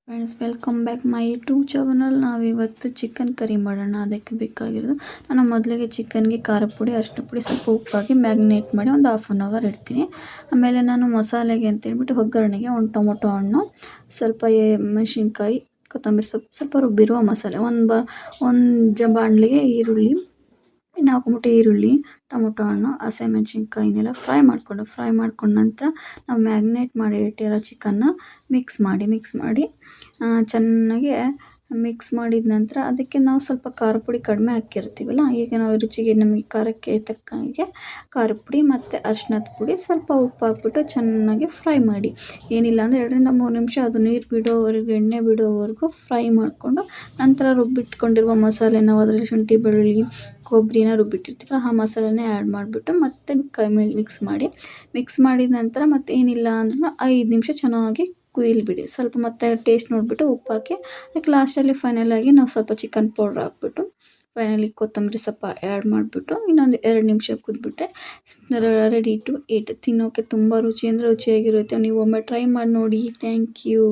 Friends, welcome back my YouTube channel. ನಾವಿವತ್ತು chicken curry ಮಾಡೋಣ. ಅದಕ್ಕೆ ಬೇಕಾಗಿರೋದು, ನಾನು ಮೊದಲಿಗೆ ಚಿಕನ್ಗೆ ಖಾರ ಪುಡಿ, ಅರಿಶಿನ ಪುಡಿ, ಸ್ವಲ್ಪ ಉಪ್ಪಾಗಿ ಮ್ಯಾಗ್ನೇಟ್ ಮಾಡಿ ಒಂದು ಹಾಫ್ ಆನ್ ಅವರ್ ಇಡ್ತೀನಿ. ಆಮೇಲೆ ನಾನು ಮಸಾಲೆಗೆ ಅಂತೇಳ್ಬಿಟ್ಟು ಒಗ್ಗರಣೆಗೆ ಒಂದು ಟೊಮೊಟೊ ಹಣ್ಣು, ಸ್ವಲ್ಪ ಮೆಣಸಿನ್ಕಾಯಿ, ಕೊತ್ತಂಬರಿ ಸೊಪ್ಪು, ಸ್ವಲ್ಪ ರುಬ್ಬಿರುವ ಮಸಾಲೆ, ಒಂದು ಬಾಣಲಿಗೆ ಈರುಳ್ಳಿ, 4 ಮುಟ್ಟೆ ಈರುಳ್ಳಿ, ಟೊಮೊಟೊ ಹಣ್ಣು, ಹಸಿಮೆಣಸಿನ್ಕಾಯಿನೆಲ್ಲ ಫ್ರೈ ಮಾಡ್ಕೊಂಡು ನಂತರ ನಾವು ಮ್ಯಾಗ್ನೇಟ್ ಮಾಡಿ ಇಟ್ಟಿರೋ ಚಿಕನ್ನ ಮಿಕ್ಸ್ ಮಾಡಿ ಚೆನ್ನಾಗಿ ಮಿಕ್ಸ್ ಮಾಡಿದ ನಂತರ ಅದಕ್ಕೆ ನಾವು ಸ್ವಲ್ಪ ಖಾರ ಪುಡಿ ಕಡಿಮೆ ಹಾಕಿರ್ತೀವಲ್ಲ, ಈಗ ನಾವು ರುಚಿಗೆ ನಮಗೆ ಖಾರಕ್ಕೆ ತಕ್ಕ ಹಾಗೆ ಖಾರ ಪುಡಿ ಮತ್ತು ಅರಿಶಿನದ ಪುಡಿ, ಸ್ವಲ್ಪ ಉಪ್ಪು ಹಾಕ್ಬಿಟ್ಟು ಚೆನ್ನಾಗಿ ಫ್ರೈ ಮಾಡಿ. ಏನಿಲ್ಲ ಅಂದರೆ 2-3 ನಿಮಿಷ ಅದು ನೀರು ಬಿಡೋವರೆಗೂ, ಎಣ್ಣೆ ಬಿಡೋವರೆಗೂ ಫ್ರೈ ಮಾಡಿಕೊಂಡು ನಂತರ ರುಬ್ಬಿಟ್ಕೊಂಡಿರುವ ಮಸಾಲೆ, ನಾವು ಅದರಲ್ಲಿ ಶುಂಠಿ ಬೆಳ್ಳುಳ್ಳಿ ಕೊಬ್ಬರಿನ ರುಬ್ಬಿಟ್ಟಿರ್ತೀವಲ್ಲ ಆ ಮಸಾಲೆನೇ ಆ್ಯಡ್ ಮಾಡಿಬಿಟ್ಟು ಮತ್ತೆ ಮಿಕ್ಸ್ ಮಾಡಿದ ನಂತರ ಮತ್ತೆ ಏನಿಲ್ಲ ಅಂದ್ರೂ 5 ನಿಮಿಷ ಚೆನ್ನಾಗಿ ಕುಯ್ಲಿ ಬಿಡಿ. ಸ್ವಲ್ಪ ಮತ್ತೆ ಟೇಸ್ಟ್ ನೋಡಿಬಿಟ್ಟು ಉಪ್ಪು ಹಾಕಿ, ಅದಕ್ಕೆ ಲಾಸ್ಟಲ್ಲಿ ಫೈನಲಾಗಿ ನಾವು ಸ್ವಲ್ಪ ಚಿಕನ್ ಪೌಡ್ರ್ ಹಾಕ್ಬಿಟ್ಟು ಫೈನಲಿ ಕೊತ್ತಂಬರಿ ಸೊಪ್ಪು ಆ್ಯಡ್ ಮಾಡಿಬಿಟ್ಟು ಇನ್ನೊಂದು 2 ನಿಮಿಷ ಕುದ್ಬಿಟ್ರೆ ರೆಡಿ ಟು ಈಟ್. ತಿನ್ನೋಕ್ಕೆ ತುಂಬ ರುಚಿಯಾಗಿರುತ್ತೆ. ನೀವು ಒಮ್ಮೆ ಟ್ರೈ ಮಾಡಿ ನೋಡಿ. Thank you.